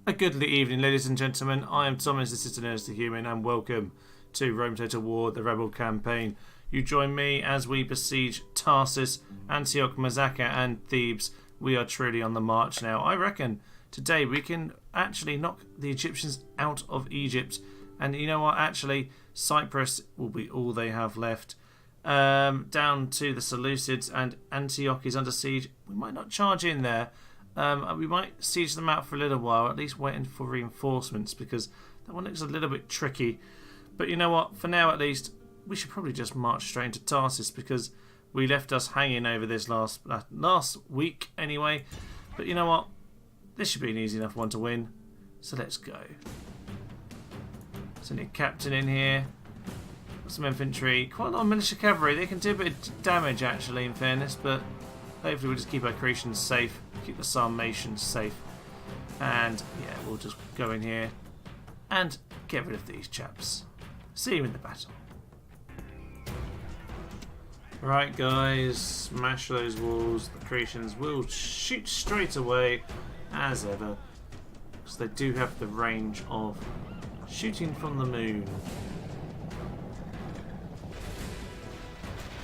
A goodly evening, ladies and gentlemen. I am Thomas, the Citizen the Human, and welcome to Rome Total War, the Rebel Campaign. You join me as we besiege Tarsus, Antioch, Mazacca, and Thebes. We are truly on the march now. I reckon today we can actually knock the Egyptians out of Egypt. And you know what? Actually, Cyprus will be all they have left. Down to the Seleucids, and Antioch is under siege. We might not charge in there. We might siege them out for a little while, at least waiting for reinforcements, because that one looks a little bit tricky. But you know what? For now, at least, we should probably just march straight into Tarsus, because we left us hanging over this last week anyway. But you know what? This should be an easy enough one to win. So let's go. Send a captain in here. Got some infantry. Quite a lot of militia cavalry. They can do a bit of damage, actually, in fairness, but hopefully we'll just keep our Cretians safe, keep the Sarmatians safe, and yeah, we'll just go in here and get rid of these chaps. See you in the battle. Right guys, smash those walls. The Cretians will shoot straight away, as ever, because they do have the range of shooting from the moon.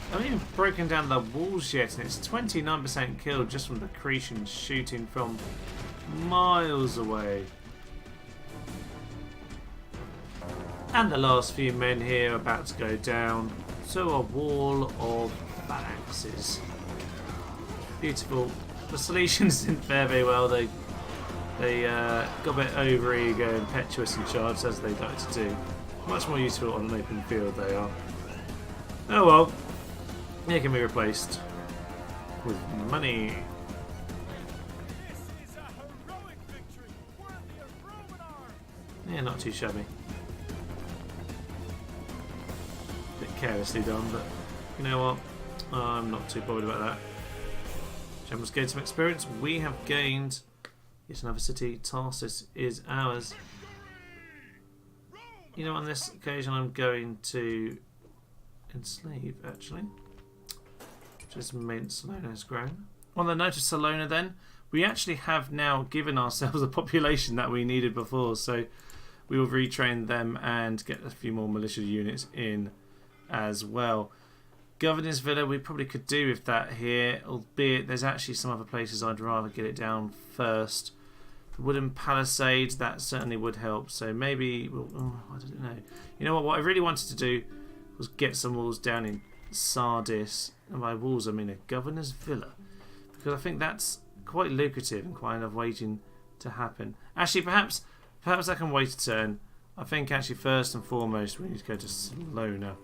I haven't even broken down the walls yet, and it's 29% killed just from the Cretians shooting from miles away. And the last few men here are about to go down to a wall of phalanxes. Beautiful. The Cilicians didn't fare very well. They got a bit over ego, impetuous and charged, as they like to do. Much more useful on an open field they are. Oh well. It can be replaced with money. Yeah, not too shabby. Bit carelessly done, but you know what? I'm not too bothered about that. Generals gained some experience. We have gained yet another city. Tarsus is ours. You know, on this occasion, I'm going to enslave, actually. Just meant Salona has grown. On the note of Salona then, we actually have now given ourselves a population that we needed before, so we will retrain them and get a few more militia units in as well. Governor's Villa, we probably could do with that here, albeit there's actually some other places I'd rather get it down first. The wooden palisade, that certainly would help, so maybe, well, I don't know. You know what I really wanted to do was get some walls down in Sardis, and by walls I mean a governor's villa, because I think that's quite lucrative and kind of waiting to happen. Actually, perhaps I can wait a turn. I think actually first and foremost we need to go to Salona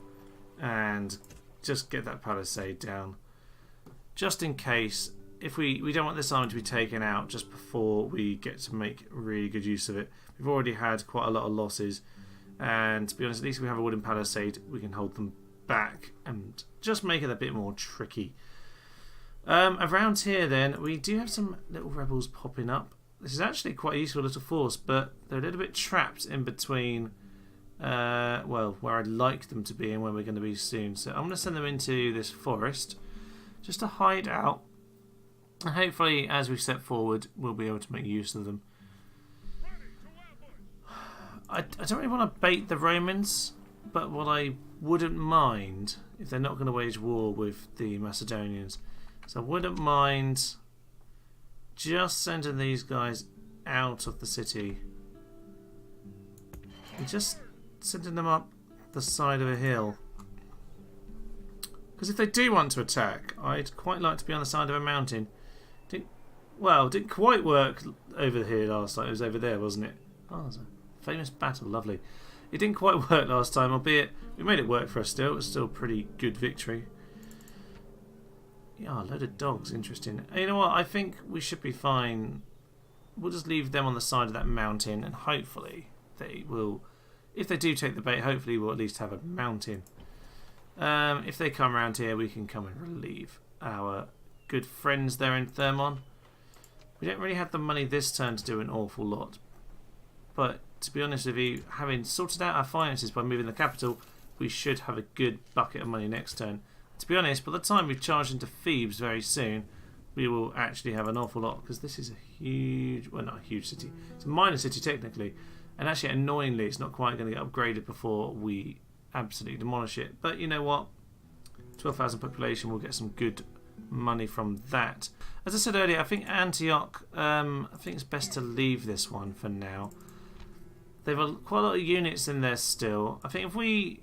and just get that palisade down, just in case. If we don't want this army to be taken out just before we get to make really good use of it. We've already had quite a lot of losses, and to be honest, at least if we have a wooden palisade, we can hold them back and just make it a bit more tricky. Around here then, we do have some little rebels popping up. This is actually quite a useful little force, but they're a little bit trapped in between well, where I'd like them to be and where we're going to be soon. So I'm going to send them into this forest just to hide out, and hopefully as we step forward we'll be able to make use of them. I don't really want to bait the Romans, but what I wouldn't mind, if they're not going to wage war with the Macedonians, so I wouldn't mind just sending these guys out of the city and just sending them up the side of a hill, because if they do want to attack, I'd quite like to be on the side of a mountain. Didn't quite work over here last time. It was over there, wasn't it? Oh, it was a famous battle. Lovely. It didn't quite work last time, albeit we made it work for us still. It was still a pretty good victory. Yeah, a load of dogs. Interesting. And you know what? I think we should be fine. We'll just leave them on the side of that mountain, and hopefully they will, if they do take the bait, hopefully we'll at least have a mountain. If they come around here, we can come and relieve our good friends there in Thermon. We don't really have the money this turn to do an awful lot, but to be honest with you, having sorted out our finances by moving the capital, we should have a good bucket of money next turn. To be honest, by the time we charge into Thebes very soon, we will actually have an awful lot, because this is a huge, well, not a huge city, it's a minor city technically, and actually annoyingly it's not quite going to get upgraded before we absolutely demolish it. But you know what, 12,000 population, we'll get some good money from that. As I said earlier, I think Antioch, I think it's best to leave this one for now. They've got quite a lot of units in there still. I think if we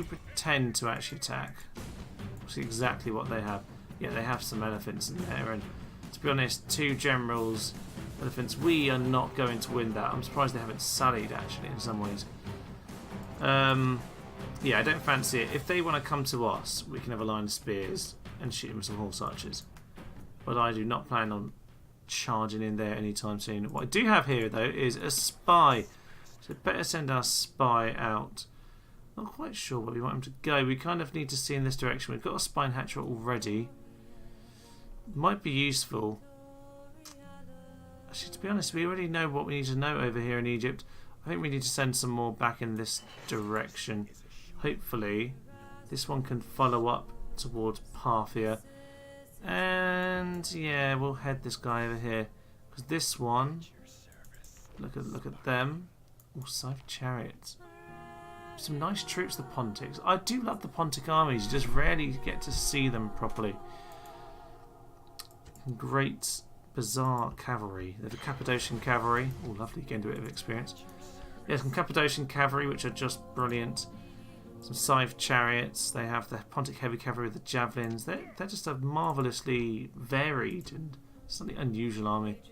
pretend to actually attack, we'll see exactly what they have. Yeah, they have some elephants in there, and to be honest, 2 generals, elephants, we are not going to win that. I'm surprised they haven't sallied actually in some ways. Yeah, I don't fancy it. If they want to come to us, we can have a line of spears and shoot them with some horse archers. But I do not plan on charging in there anytime soon. What I do have here, though, is a spy. So better send our spy out. Not quite sure where we want him to go. We kind of need to see in this direction. We've got a spine hatcher already. Might be useful. Actually, to be honest, we already know what we need to know over here in Egypt. I think we need to send some more back in this direction. Hopefully, this one can follow up towards Parthia. And yeah, we'll head this guy over here. Because this one, look at them. Oh, Scythe chariots. Some nice troops, the Pontics. I do love the Pontic armies. You just rarely get to see them properly. Great, bizarre cavalry. They're the Cappadocian cavalry. Oh, lovely, getting a bit of experience. Yeah, some Cappadocian cavalry, which are just brilliant. Some Scythe chariots. They have the Pontic heavy cavalry with the javelins. They're just a marvellously varied and slightly unusual army.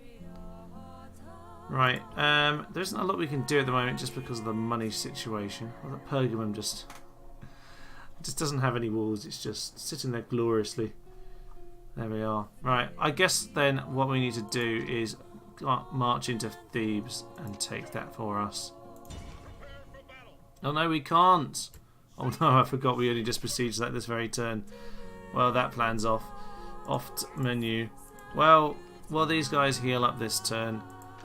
Right, there isn't a lot we can do at the moment just because of the money situation. Well, the Pergamum just doesn't have any walls. It's just sitting there gloriously. There we are. Right, I guess then what we need to do is march into Thebes and take that for us. Oh no, we can't. Oh no, I forgot we only just besieged that this very turn. Well, that plan's off. Off menu. Well, while these guys heal up this turn,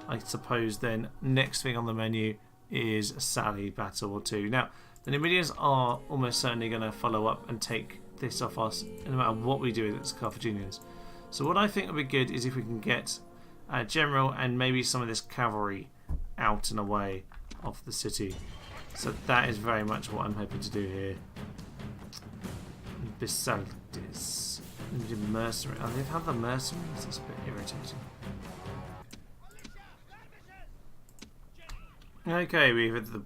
I suppose then next thing on the menu is a Sally battle or two. Now, the Numidians are almost certainly going to follow up and take this off us no matter what we do as Carthaginians. So what I think would be good is if we can get a general and maybe some of this cavalry out and away of the city. So that is very much what I'm hoping to do here. Bisaltis. Mercenary. Oh, they've had the mercenaries. That's a bit irritating. Okay, we've had the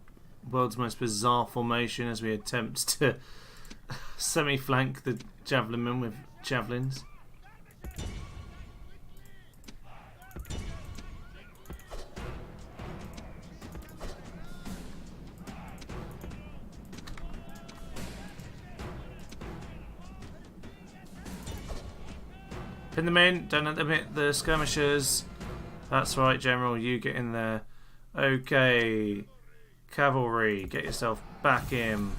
world's most bizarre formation as we attempt to semi-flank the javelin men with javelins. Pin them in, don't let them hit the skirmishers. That's right, General, you get in there. Okay, cavalry, get yourself back in.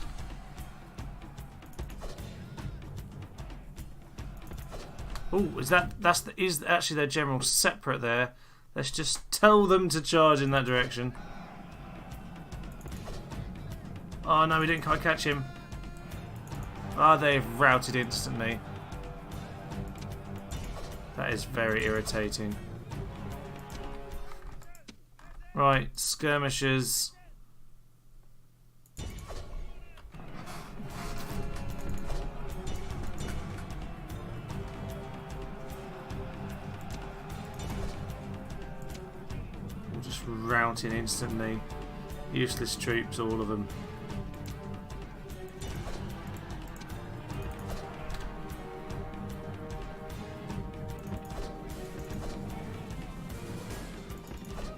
Oh, is actually their general separate there? Let's just tell them to charge in that direction. Oh no, we didn't quite catch him. Ah, they've routed instantly. That is very irritating. Right, skirmishers. We're just routing instantly. Useless troops, all of them.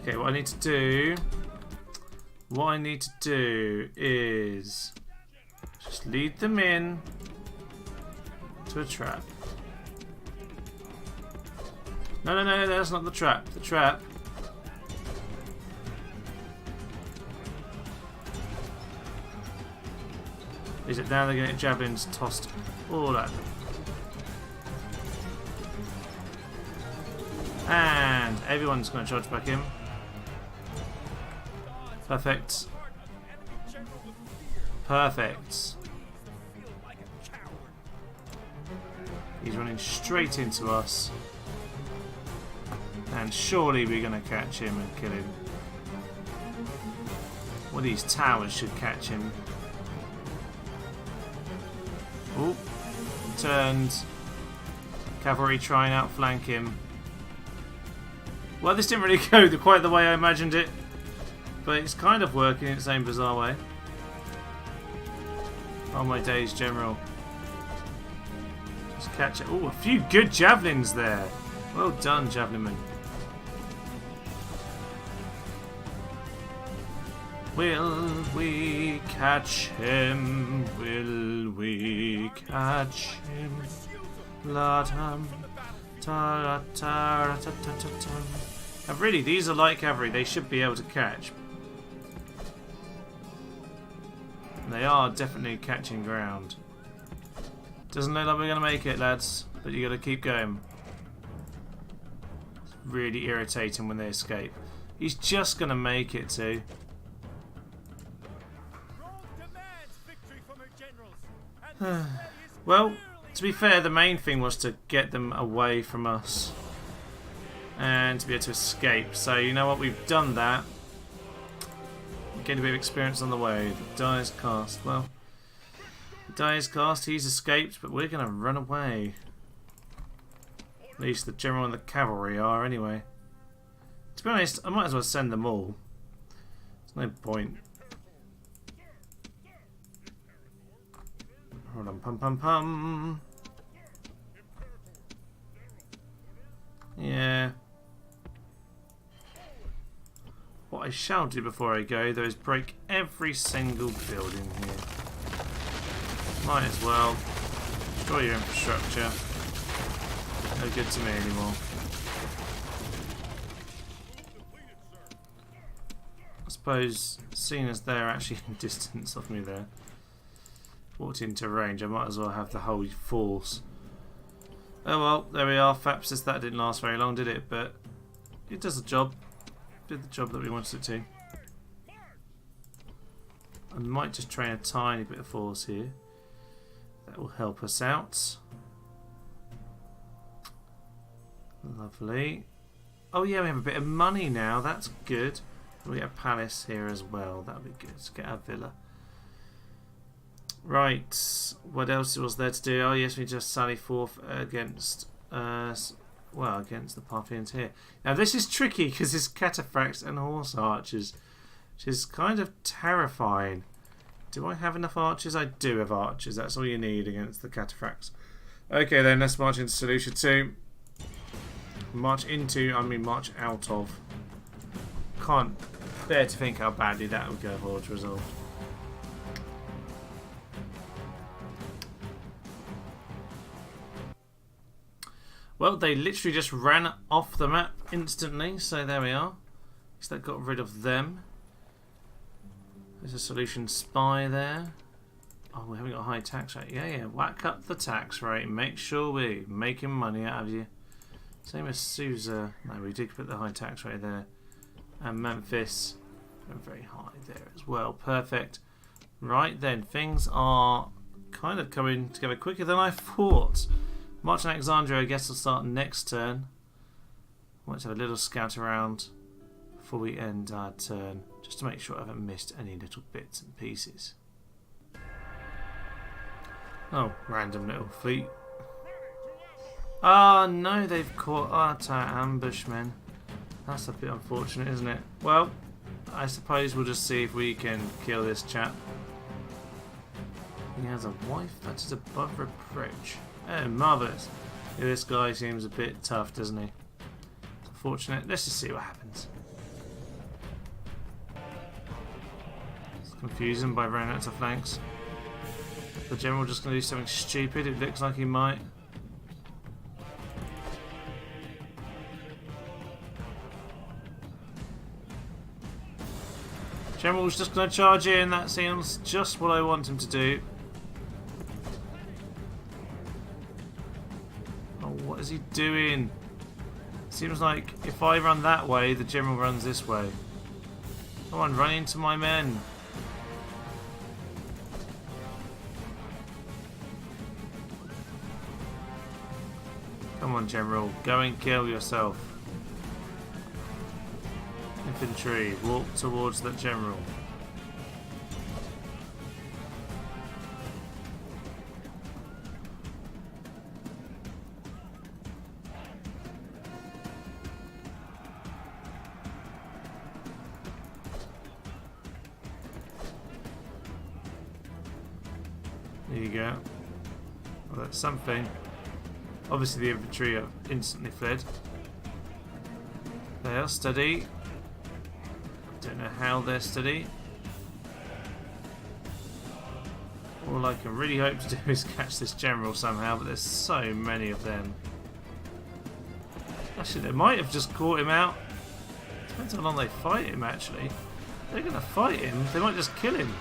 Okay, what I need to do is just lead them in to a trap. No, that's not the trap. The trap is it now they're going to get javelins tossed all at them. And everyone's going to charge back in. Perfect. Perfect. He's running straight into us. And surely we're going to catch him and kill him. Well, these towers should catch him. Oh, turned. Cavalry try and outflank him. Well, this didn't really go quite the way I imagined it. But it's kind of working in its own bizarre way. Oh my days, General. Just catch it. Oh, a few good javelins there. Well done, javelinman. Will we catch him? Will we catch him? La-dum, ta-ra-ta-ra-ta-ta-ta-tum. And really, these are light cavalry. They should be able to catch. They are definitely catching ground. Doesn't look like we're going to make it, lads. But you got to keep going. It's really irritating when they escape. He's just going to make it too. Well, to be fair, the main thing was to get them away from us and to be able to escape. So you know what, we've done that. Getting a bit of experience on the way. The die is cast. Well, the die is cast, he's escaped, but we're going to run away. At least the general and the cavalry are anyway. To be honest, I might as well send them all. There's no point. Hold on, pum pum pum. Yeah. What I shall do before I go, though, is break every single building here. Might as well. Destroy your infrastructure. No good to me anymore. I suppose, seeing as they're actually in distance of me there, walked into range, I might as well have the whole force. Oh well, there we are. Fapsis, that didn't last very long, did it? But it does the job. Did the job that we wanted it to. I might just train a tiny bit of force here. That will help us out. Lovely. Oh yeah, we have a bit of money now. That's good. We get a palace here as well. That'll be good. Let's get our villa. Right, what else was there to do? Oh yes, we just sally forth against, against the Parthians here. Now this is tricky because it's cataphracts and horse archers, which is kind of terrifying. Do I have enough archers? I do have archers. That's all you need against the cataphracts. Okay then, let's march into Solution 2. March out of. Can't bear to think how badly that would go for to resolve. Well, they literally just ran off the map instantly, so there we are. So that got rid of them. There's a Solution spy there. Oh, we haven't got a high tax rate. Yeah, whack up the tax rate. Make sure we're making money out of you. Same as Susa. No, we did put the high tax rate there. And Memphis, very high there as well. Perfect. Right then, things are kind of coming together quicker than I thought. March on Alexandria, I guess, will start next turn. Let's have a little scout around before we end our turn, just to make sure I haven't missed any little bits and pieces. Oh, random little fleet. Ah, no, they've caught our ambushmen. That's a bit unfortunate, isn't it? Well, I suppose we'll just see if we can kill this chap. He has a wife that is above reproach. Oh, marvellous. Yeah, this guy seems a bit tough, doesn't he? It's unfortunate. Let's just see what happens. Let's confuse him by running out to flanks. The general just going to do something stupid. It looks like he might. General's just going to charge in. That seems just what I want him to do. What is he doing? Seems like if I run that way, the general runs this way. Come on, run into my men. Come on, general, go and kill yourself. infantry, walk towards that general. There you go. Well, that's something. Obviously the infantry have instantly fled. They are steady. Don't know how they're steady. All I can really hope to do is catch this general somehow, but there's so many of them. Actually, they might have just caught him out. Depends how long they fight him, actually. If they're going to fight him, they might just kill him.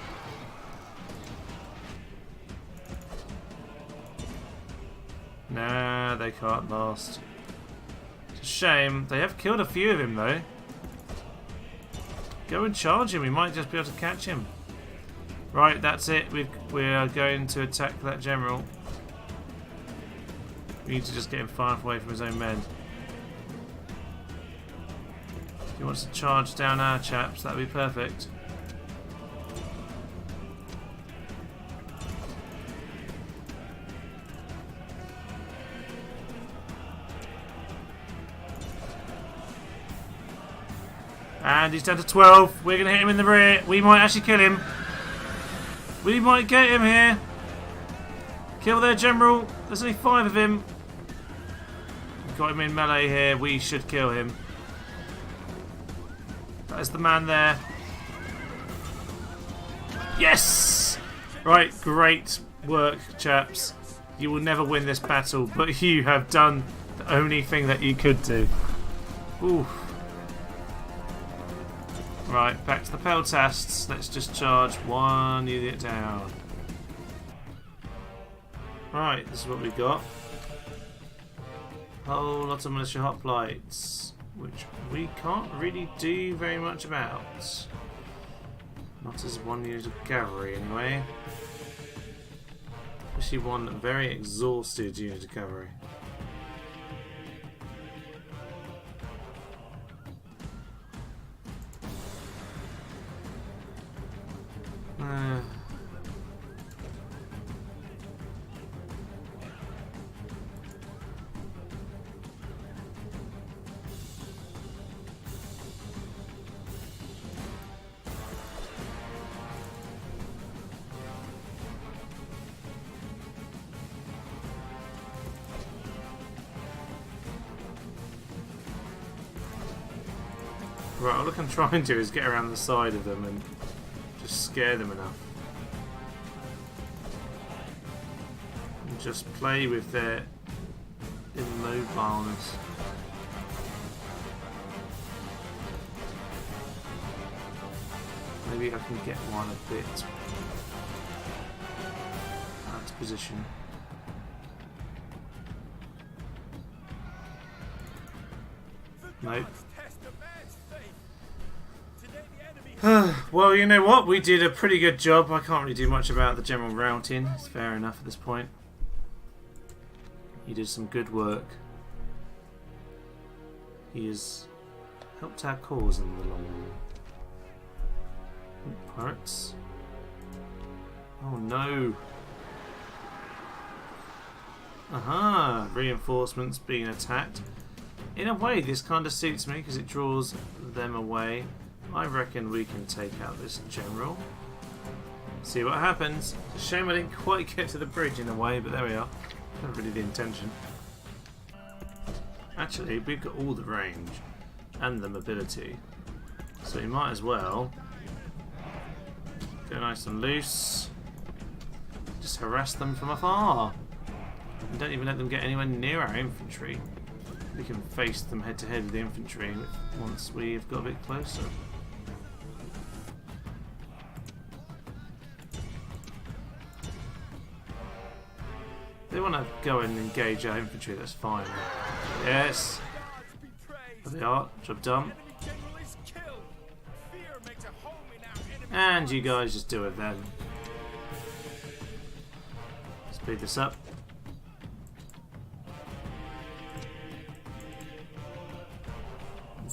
Nah, they can't last. It's a shame. They have killed a few of him, though. Go and charge him. We might just be able to catch him. Right, that's it. We are going to attack that general. We need to just get him far enough away from his own men. If he wants to charge down our chaps, that'd be perfect. And he's down to 12. We're going to hit him in the rear. We might actually kill him. We might get him here. Kill their general. There's only 5 of him. We've got him in melee here. We should kill him. That is the man there. Yes! Right, great work, chaps. You will never win this battle, but you have done the only thing that you could do. Ooh. Right, back to the peltasts. Let's just charge 1 unit down. Right, this is what we got. Whole lot of militia hoplites, which we can't really do very much about. Not as 1 unit of cavalry, anyway. Especially one very exhausted unit of cavalry. Right, all I can try and do is get around the side of them and just scare them enough. And just play with their immobileness. Maybe I can get one a bit out of position. Nope. Well, you know what? We did a pretty good job. I can't really do much about the general routing. It's fair enough at this point. He did some good work. He has helped our cause in the long run. Pirates. Oh no. Aha! Reinforcements being attacked. In a way, this kind of suits me because it draws them away. I reckon we can take out this general. See what happens. It's a shame I didn't quite get to the bridge in a way, but there we are. Not really the intention. Actually, we've got all the range and the mobility, so we might as well go nice and loose. Just harass them from afar. And don't even let them get anywhere near our infantry. We can face them head to head with the infantry once we've got a bit closer. If they want to go and engage our infantry, that's fine. Yes! There they are. Job done. And you guys just do it then. Speed this up.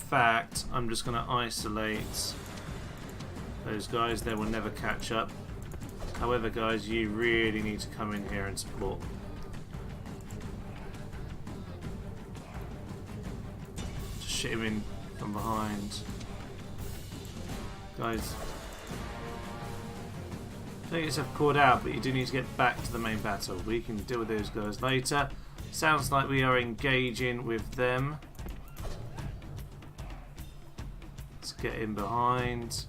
fact, I'm just going to isolate those guys. They will never catch up. However, guys, you really need to come in here and support. Just shit him in from behind. Guys, don't get yourself caught out, but you do need to get back to the main battle. We can deal with those guys later. Sounds like we are engaging with them. Let's get in behind.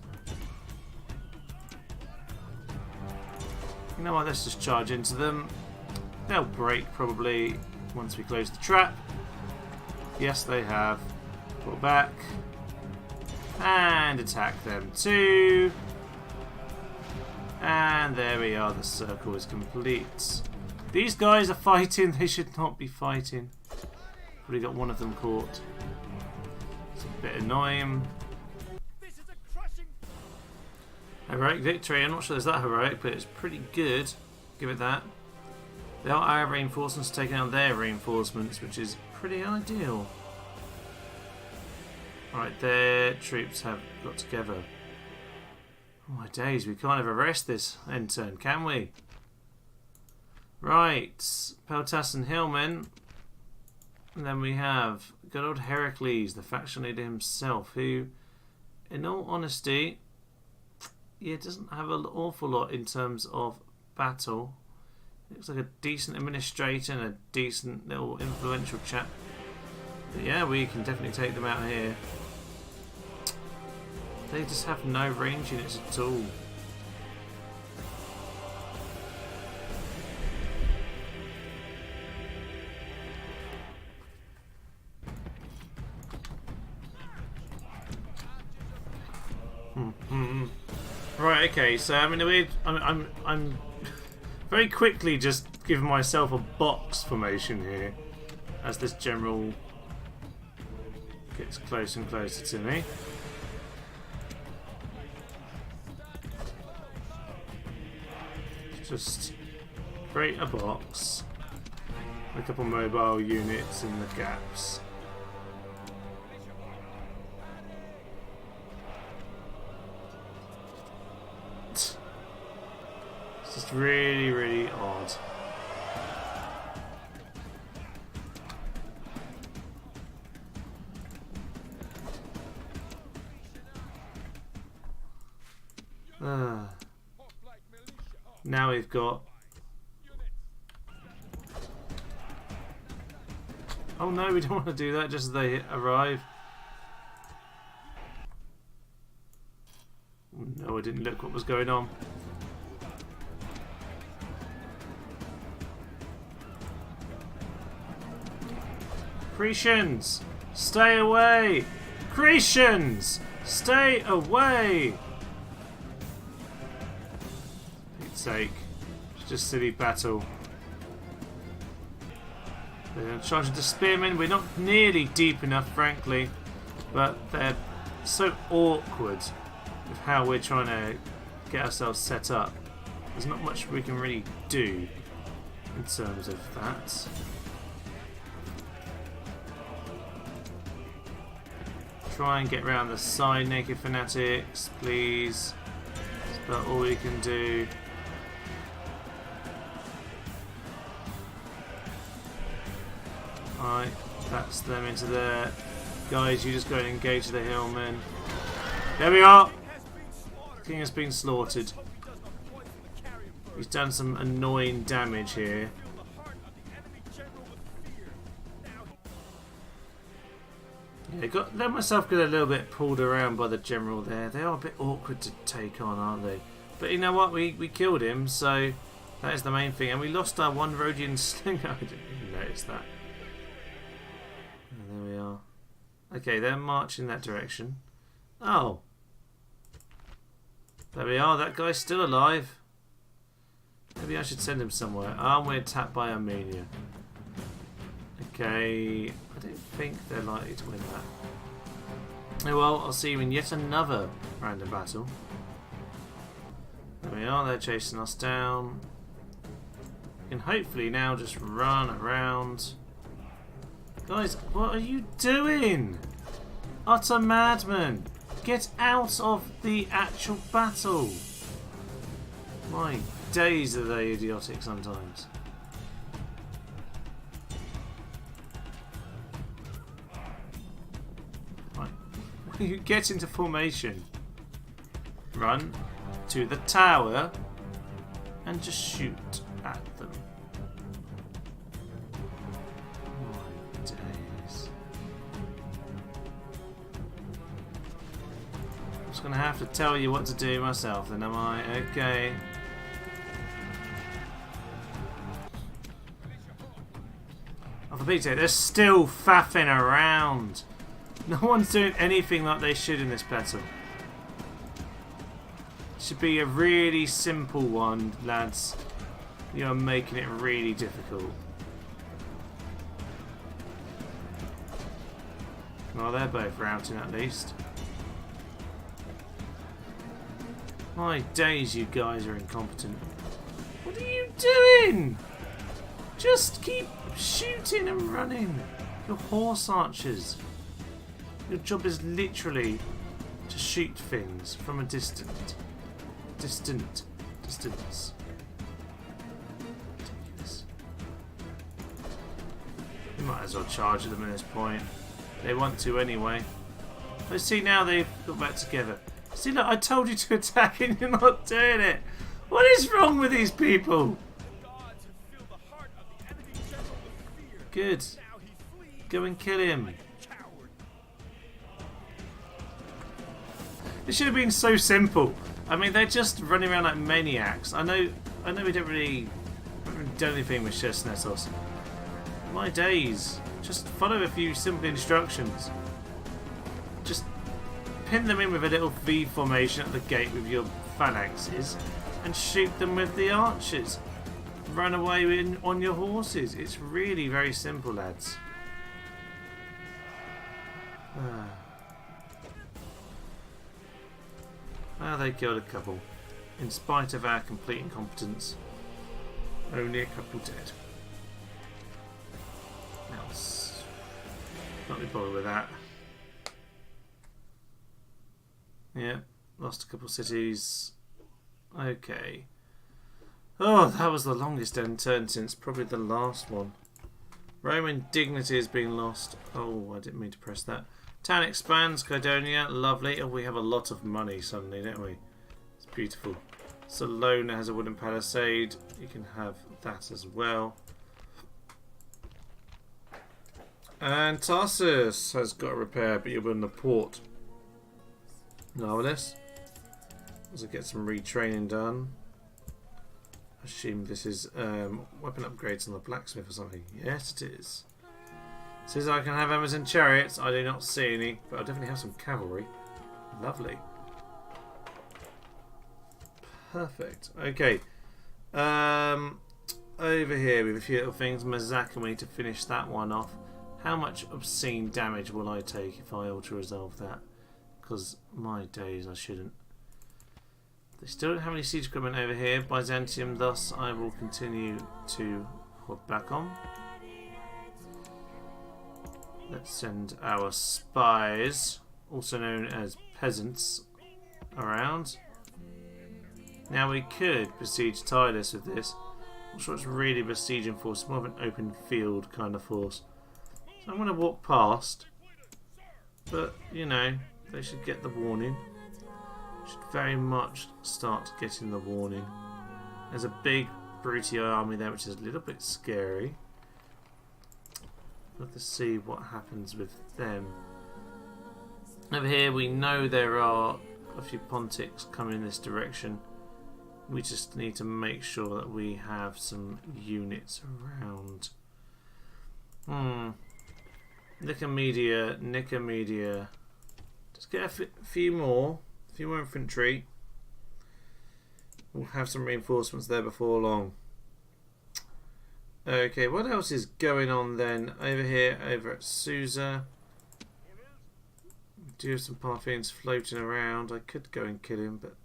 You know what, let's just charge into them. They'll break probably once we close the trap. Yes, they have. Pull back. And attack them too. And there we are, the circle is complete. These guys are fighting, they should not be fighting. Probably got one of them caught. It's a bit annoying. Heroic victory. I'm not sure there's that heroic, but it's pretty good. Give it that. They are our reinforcements taking out their reinforcements, which is pretty ideal. Right, their troops have got together. Oh my days, we can't ever arrest this end turn, can we? Right, Peltas and Hillman. And then we have good old Heracles, the faction leader himself, who, in all honesty, yeah, doesn't have an awful lot in terms of battle. Looks like a decent administrator and a decent little influential chap. But yeah, we can definitely take them out here. They just have no range units at all. Right, okay, so I mean, I'm very quickly just giving myself a box formation here as this general gets closer and closer to me. Just create a box, a couple mobile units in the gaps. It's just really, really odd. Now we've got... Oh no, we don't want to do that just as they arrive. No, I didn't look what was going on. Cretians! Stay away! Cretians! Stay away! Sake. It's just silly battle. They're charging to spearmen. We're not nearly deep enough, frankly, but they're so awkward with how we're trying to get ourselves set up. There's not much we can really do in terms of that. Try and get around the side, naked fanatics, please. That's about all we can do. Alright, that's them into there. Guys, you just go and engage the hillmen. There we are! The king has been slaughtered. He's done some annoying damage here. Yeah, let myself get a little bit pulled around by the general there. They are a bit awkward to take on, aren't they? But you know what? We killed him, so that is the main thing. And we lost our one Rhodian slinger. I didn't even notice that. And there we are. Okay, they're marching that direction. Oh. There we are. That guy's still alive. Maybe I should send him somewhere. Oh, we're attacked by Armenia. Okay. I don't think they're likely to win that. Oh well, I'll see you in yet another random battle. There we are. They're chasing us down. We can hopefully now just run around. Guys, what are you doing? Utter madman! Get out of the actual battle! My days, are they idiotic sometimes. Right. You get into formation. Run to the tower and just shoot at them. My days. I'm just going to have to tell you what to do myself then, am I? Okay. Oh, for Pete's sake, they're still faffing around. No one's doing anything like they should in this battle. Should be a really simple one, lads. You're making it really difficult. Well, they're both routing at least. My days, you guys are incompetent. What are you doing? Just keep shooting and running. You're horse archers. Your job is literally to shoot things from a distance. Distance. Ridiculous. You might as well charge them at this point. They want to anyway. But see, now they've got back together. See, look, I told you to attack and you're not doing it. What is wrong with these people? Good. Go and kill him. It should have been so simple. I mean, they're just running around like maniacs. I know we don't really do anything with Chesnetos. My days. Just follow a few simple instructions. Just pin them in with a little V formation at the gate with your phalanxes and shoot them with the archers. Run away on your horses. It's really very simple, lads. Well, they killed a couple. In spite of our complete incompetence, only a couple dead. Else, not be bothered with that. Yeah, lost a couple cities. Okay. Oh, that was the longest end turn since probably the last one. Roman dignity has been lost. Oh, I didn't mean to press that. Town expands, Kydonia, lovely. Oh, we have a lot of money suddenly, don't we? It's beautiful. Salona has a wooden palisade. You can have that as well. And Tarsus has got a repair, but you're building a port. Marvellous. Also get some retraining done. I assume this is weapon upgrades on the blacksmith or something. Yes, it is. Says I can have Amazon chariots. I do not see any, but I definitely have some cavalry. Lovely. Perfect. Okay. Over here we have a few little things. Mazaka, we need to finish that one off. How much obscene damage will I take if I auto-resolve that? Because my days, I shouldn't. They still don't have any siege equipment over here. Byzantium, thus I will continue to hold back on. Let's send our spies, also known as peasants, around. Now we could besiege Tidus with this. I'm not sure it's really a besieging force, it's more of an open field kind of force. So I'm going to walk past, but you know, they should get the warning. Should very much start getting the warning. There's a big Brutii army there, which is a little bit scary. Let's see what happens with them. Over here we know there are a few Pontics coming in this direction. We just need to make sure that we have some units around. Nicomedia. Just get a few more infantry. We'll have some reinforcements there before long. Okay, what else is going on then? Over here, over at Susa. We do have some Parthians floating around. I could go and kill him, but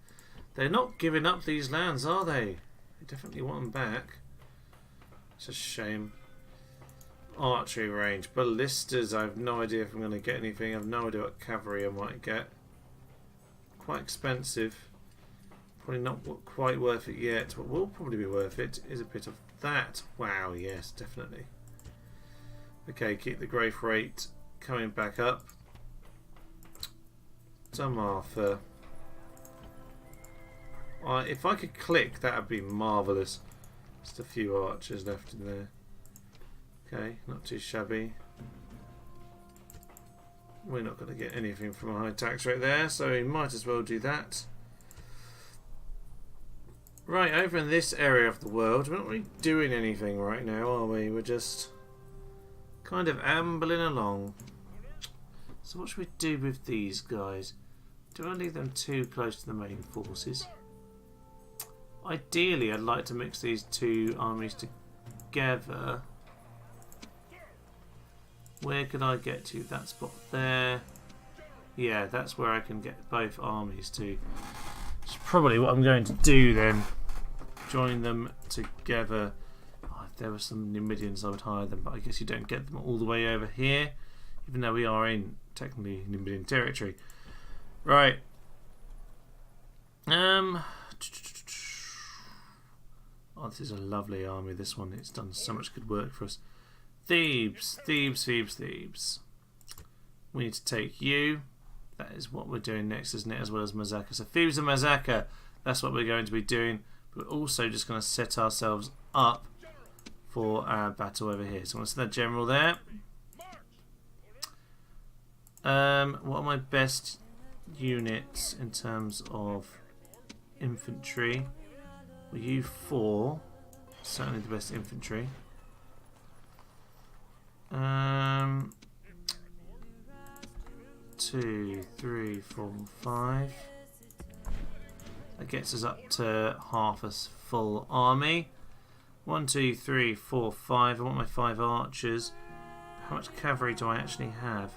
they're not giving up these lands, are they? They definitely want them back. It's a shame. archery range. Ballistas, I have no idea if I'm going to get anything. I have no idea what cavalry I might get. Quite expensive. Probably not quite worth it yet. What will probably be worth it is a bit of that. Wow, yes, definitely. Okay, keep the growth rate coming back up. Arthur. If I could click, that would be marvellous. Just a few archers left in there. Okay, not too shabby. We're not going to get anything from a high tax rate there, so we might as well do that. Right, over in this area of the world, we're not really doing anything right now, are we? We're just kind of ambling along. So what should we do with these guys? Do I leave them too close to the main forces? Ideally, I'd like to mix these two armies together. Where could I get to? That spot there. Yeah, that's where I can get both armies to. It's probably what I'm going to do then. Join them together. Oh, if there were some Numidians, I would hire them, but I guess you don't get them all the way over here, even though we are in technically Numidian territory. Right. Oh, this is a lovely army, this one. It's done so much good work for us. Thebes. We need to take you. That is what we're doing next, isn't it? As well as Mazaka. So Thebes and Mazaka, that's what we're going to be doing. But we're also just going to set ourselves up for our battle over here. So I'm going to set that general there. What are my best units in terms of infantry? Well, you four, certainly the best infantry. 2, 3, 4, 5. That gets us up to half a full army. 1, 2, 3, 4, 5. I want my 5 archers. How much cavalry do I actually have?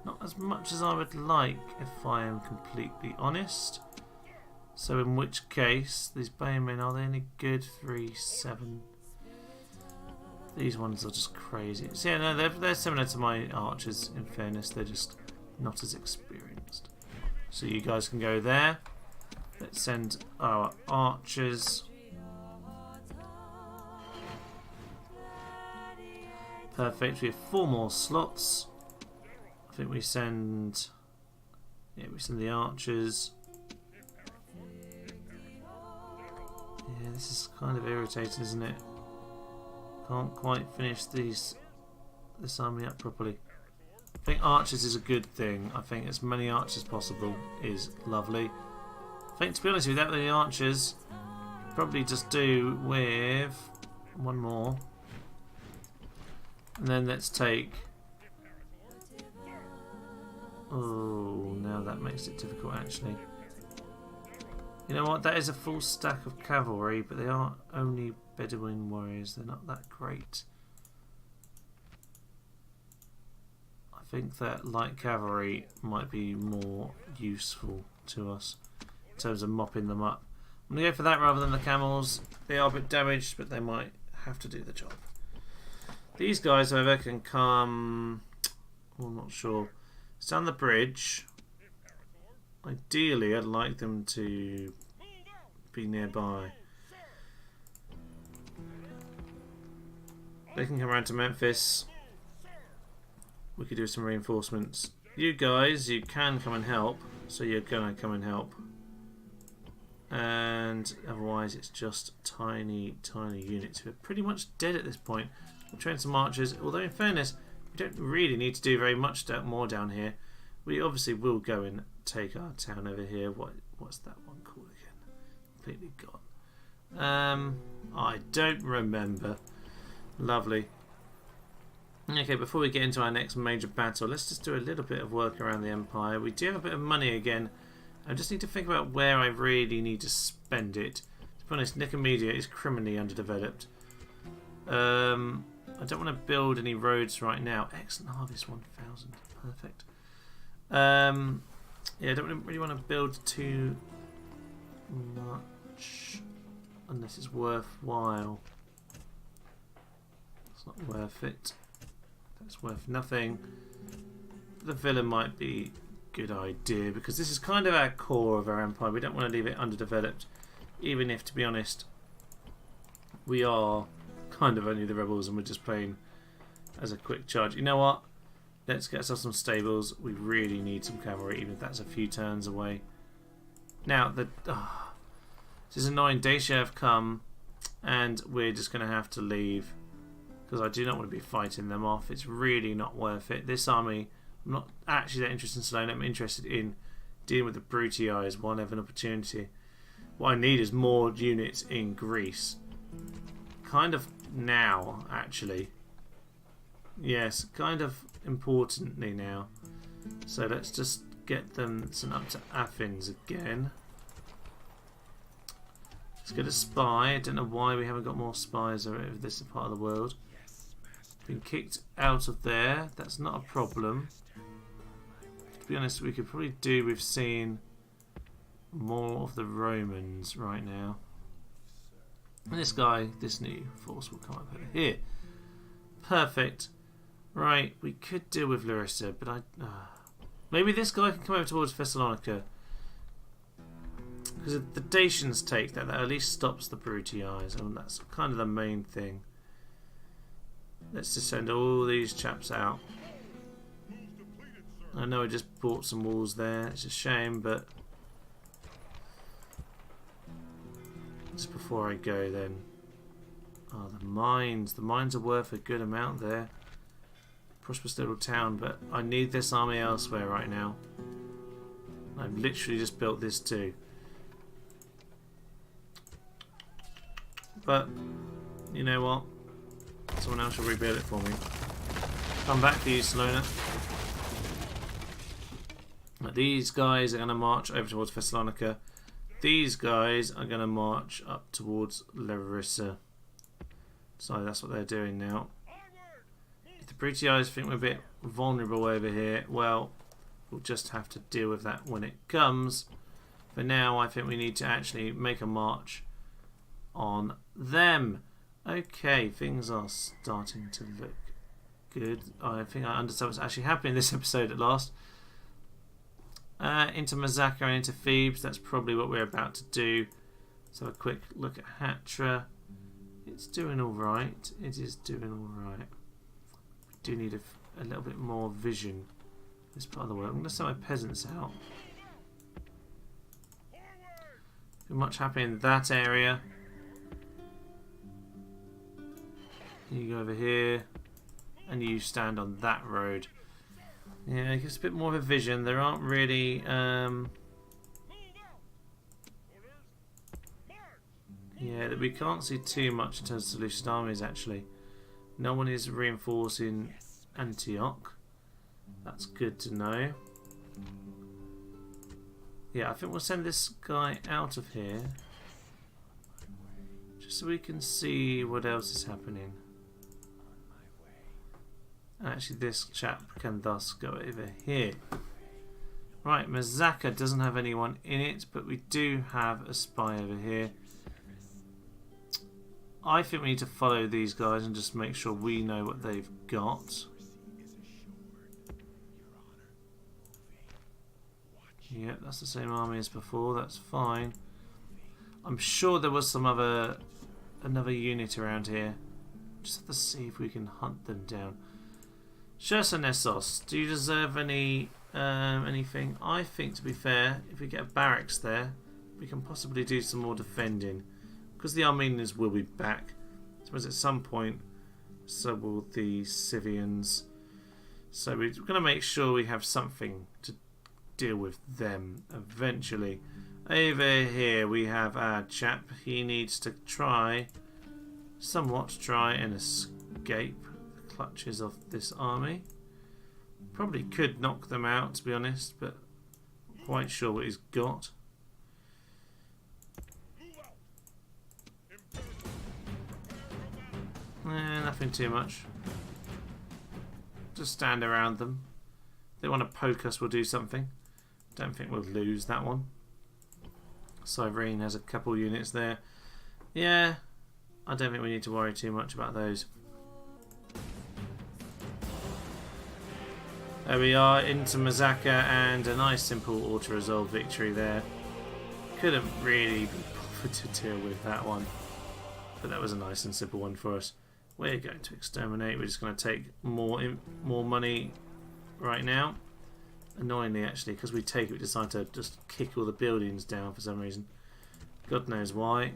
Not as much as I would like, if I am completely honest. So in which case, these baymen, are they any good? 3, 7. These ones are just crazy. So yeah, no, they're similar to my archers, in fairness. They're just not as experienced. So you guys can go there. Let's send our archers. Perfect. We have 4 more slots. I think we send... yeah, we send the archers. Yeah, this is kind of irritating, isn't it? Can't quite finish this army up properly. I think archers is a good thing. I think as many archers as possible is lovely. I think, to be honest with you, without the archers, probably just do with 1 more. And then let's take... oh, now that makes it difficult actually. You know what, that is a full stack of cavalry, but they are only Bedouin warriors. They're not that great. I think that light cavalry might be more useful to us in terms of mopping them up. I'm going to go for that rather than the camels. They are a bit damaged, but they might have to do the job. These guys, however, can come... well, I'm not sure. It's down the bridge. Ideally, I'd like them to be nearby. They can come around to Memphis. We could do some reinforcements. You guys, you can come and help, so you're going to come and help. And otherwise, it's just tiny, tiny units who are pretty much dead at this point. We'll train some archers, although in fairness, we don't really need to do very much more down here. We obviously will go and take our town over here. What's that one called again? Completely gone. I don't remember. Lovely. Okay, before we get into our next major battle, let's just do a little bit of work around the Empire. We do have a bit of money again. I just need to think about where I really need to spend it. To be honest, Nicomedia is criminally underdeveloped. I don't want to build any roads right now. Excellent harvest, 1,000. Perfect. Yeah, I don't really want to build too much unless it's worthwhile. It's not worth it. That's worth nothing. The villa might be a good idea because this is kind of our core of our empire. We don't want to leave it underdeveloped, even if, to be honest, we are kind of only the rebels and we're just playing as a quick charge. You know what? Let's get ourselves some stables. We really need some cavalry, even if that's a few turns away. Now, this is annoying. Dacia have come, and we're just going to have to leave because I do not want to be fighting them off. It's really not worth it. This army, I'm not actually that interested in Salona. I'm interested in dealing with the Brutii while I have an opportunity. What I need is more units in Greece. Kind of now, actually. Yes, kind of importantly now. So let's just get them sent up to Athens again. Let's get a spy. I don't know why we haven't got more spies over this part of the world. Been kicked out of there. That's not a problem. To be honest, we could probably do with seeing more of the Romans right now. And this guy, this new force will come up over here. Perfect. Right, we could deal with Larissa, but maybe this guy can come over towards Thessalonica. Because if the Dacians take that, that at least stops the Brutii, and that's kind of the main thing. Let's just send all these chaps out. I know I just bought some walls there, it's a shame, but just before I go then. Oh, the mines. The mines are worth a good amount there. Prosperous little town, but I need this army elsewhere right now. I've literally just built this too. But, you know what? Someone else will rebuild it for me. Come back for you, Salona. These guys are going to march over towards Thessalonica. These guys are going to march up towards Larissa. So that's what they're doing now. If the Brutii think we're a bit vulnerable over here, well, we'll just have to deal with that when it comes. For now, I think we need to actually make a march on them. Okay, things are starting to look good. I think I understand what's actually happening in this episode at last. Into Mazaka and into Thebes, that's probably what we're about to do. Let's have a quick look at Hatra. It's doing alright. It is doing alright. We do need a little bit more vision this part of the world. I'm going to send my peasants out. Been much happier in that area. You go over here and you stand on that road. Yeah, it gives a bit more of a vision. There aren't really yeah, we can't see too much in terms of Seleucid armies actually. No one is reinforcing Antioch. That's good to know. Yeah, I think we'll send this guy out of here just so we can see what else is happening. Actually, this chap can thus go over here. Right, Mazaka doesn't have anyone in it, but we do have a spy over here. I think we need to follow these guys and just make sure we know what they've got. Yep, that's the same army as before, that's fine. I'm sure there was another unit around here. Just have to see if we can hunt them down. Chersonesos, do you deserve anything? I think, to be fair, if we get a barracks there, we can possibly do some more defending. Because the Armenians will be back. I suppose at some point, so will the Scythians. So we're going to make sure we have something to deal with them eventually. Over here we have our chap. He needs to somewhat try and escape the clutches of this army. Probably could knock them out, to be honest, but not quite sure what he's got. Nothing too much. Just stand around them. If they want to poke us, we'll do something. Don't think we'll lose that one. Cyrene has a couple units there. Yeah, I don't think we need to worry too much about those. There we are, into Mazaka, and a nice simple auto-resolve victory there. Couldn't really be bothered to deal with that one, but that was a nice and simple one for us. We're going to exterminate. We're just going to take more money right now. Annoyingly, actually, because we take it, we decide to just kick all the buildings down for some reason. God knows why.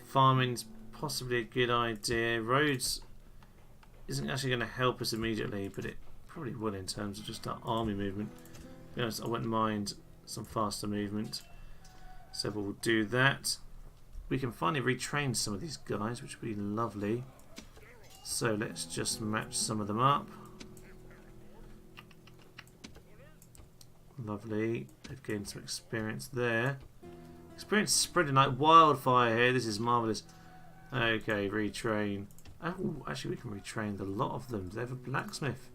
Farming's possibly a good idea. Roads isn't actually going to help us immediately, but it probably will in terms of just our army movement. To be honest, I wouldn't mind some faster movement, so we'll do that. We can finally retrain some of these guys, which would be lovely. So let's just match some of them up. Lovely. They've gained some experience there. Experience spreading like wildfire here. This is marvellous. Okay, retrain. Oh, actually we can retrain the lot of them. Do they have a blacksmith?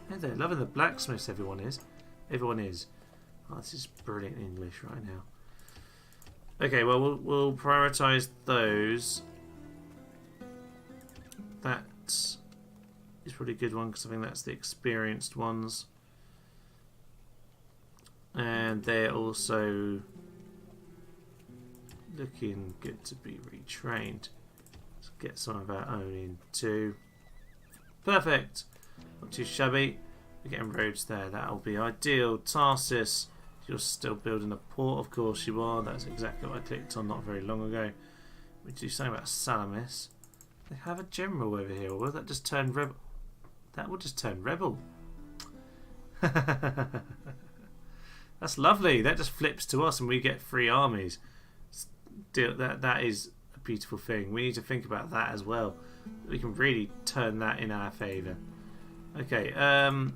Yeah, they're loving the blacksmiths, everyone is. Everyone is. Oh, this is brilliant English right now. Okay, well, we'll prioritise those. That is probably a good one because I think that's the experienced ones. And they're also looking good to be retrained. Let's get some of our own in too. Perfect. Not too shabby. We're getting roads there. That'll be ideal. Tarsus, you're still building a port. Of course you are. That's exactly what I clicked on not very long ago. We do something about Salamis. They have a general over here. Or will that just turn rebel? That will just turn rebel. That's lovely. That just flips to us and we get free armies. That is a beautiful thing. We need to think about that as well. We can really turn that in our favour. Okay, I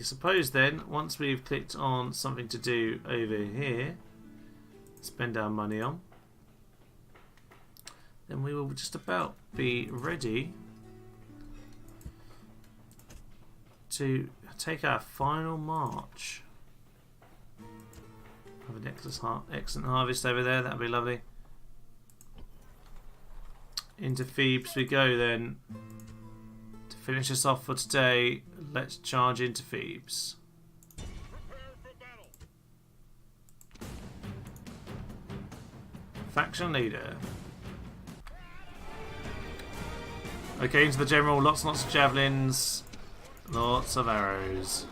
suppose then, once we've clicked on something to do over here, spend our money on, then we will just about be ready to take our final march. Have an excellent harvest over there. That'll be lovely. Into Thebes we go then. To finish us off for today, let's charge into Thebes. Faction leader. Okay, into the general. Lots and lots of javelins. Lots of arrows.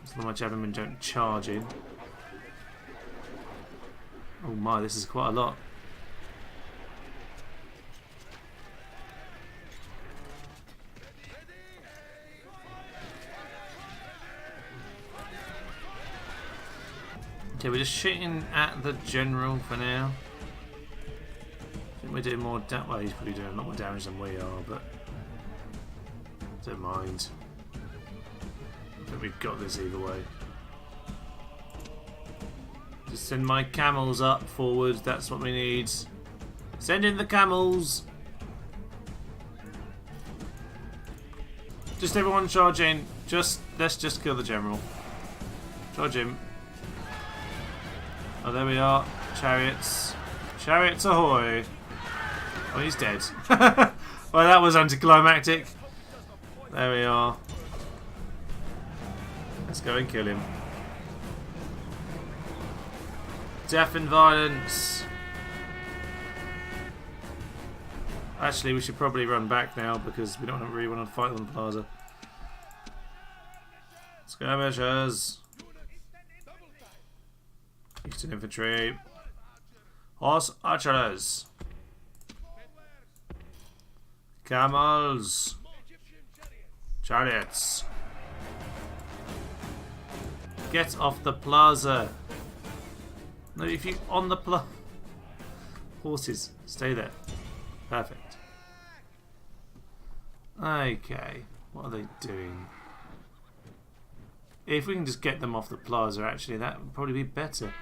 Some of my javelin don't charge in. Oh my, this is quite a lot. Okay, we're just shooting at the general for now. I think we're doing more damage. Well, he's probably doing a lot more damage than we are, but don't mind. I think we've got this either way. Just send my camels up forward. That's what we need. Send in the camels. Just everyone charge in. Let's just kill the general. Charge him. Oh, there we are. Chariots. Chariots ahoy. Oh, he's dead. Well, that was anticlimactic. There we are. Let's go and kill him. Death and violence. Actually, we should probably run back now because we don't really want to fight on the plaza. Skirmishers. Eastern infantry. Horse archers. Camels. Chariots. Get off the plaza. No, if you on the plaza. Horses, stay there. Perfect. Okay, what are they doing? If we can just get them off the plaza, actually, that would probably be better.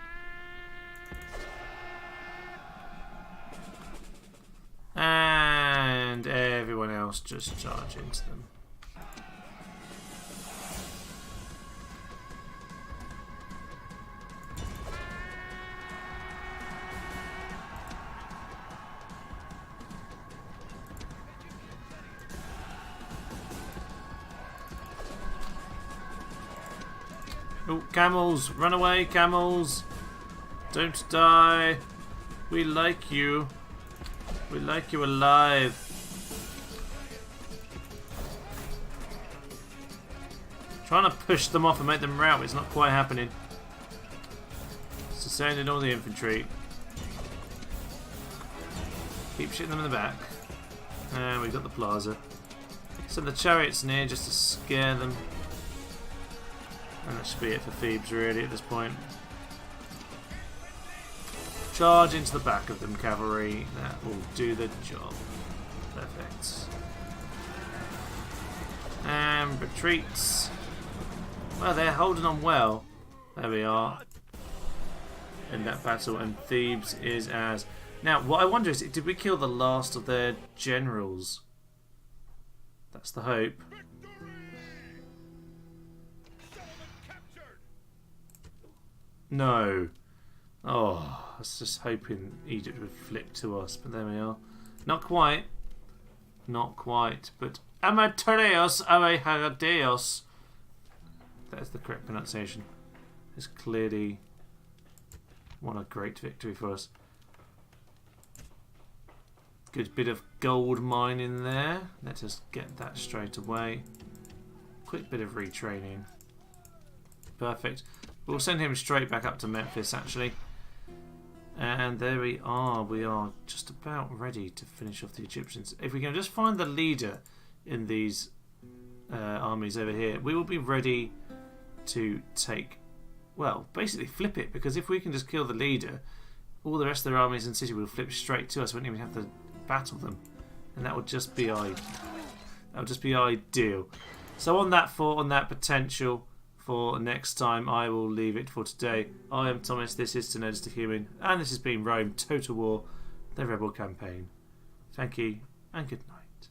And everyone else just charge into them. Oh, camels! Run away, camels! Don't die! We like you. We like you alive. Trying to push them off and make them rout, it's not quite happening. So sending all the infantry. Keep shooting them in the back. And we've got the plaza. Send the chariots near just to scare them. And that should be it for Thebes really at this point. Charge into the back of them, cavalry. That will do the job. Perfect. And retreats. Well, they're holding on well. There we are. In that battle, and Thebes is as... Now, what I wonder is, did we kill the last of their generals? That's the hope. No. Oh, I was just hoping Egypt would flip to us, but there we are. Not quite. Not quite, but Amatereos Arehadeos. That is the correct pronunciation. It's clearly won a great victory for us. Good bit of gold mine in there. Let us get that straight away. Quick bit of retraining. Perfect. We'll send him straight back up to Memphis actually. And there we are. We are just about ready to finish off the Egyptians. If we can just find the leader in these armies over here, we will be ready to take, well, basically flip it, because if we can just kill the leader, all the rest of their armies in the city will flip straight to us. We wouldn't even have to battle them, and that would just be ideal. So on that thought, on that potential for next time, I will leave it for today. I am Thomas, this is To Know Just a Human, and this has been Rome Total War, the Rebel Campaign. Thank you, and good night.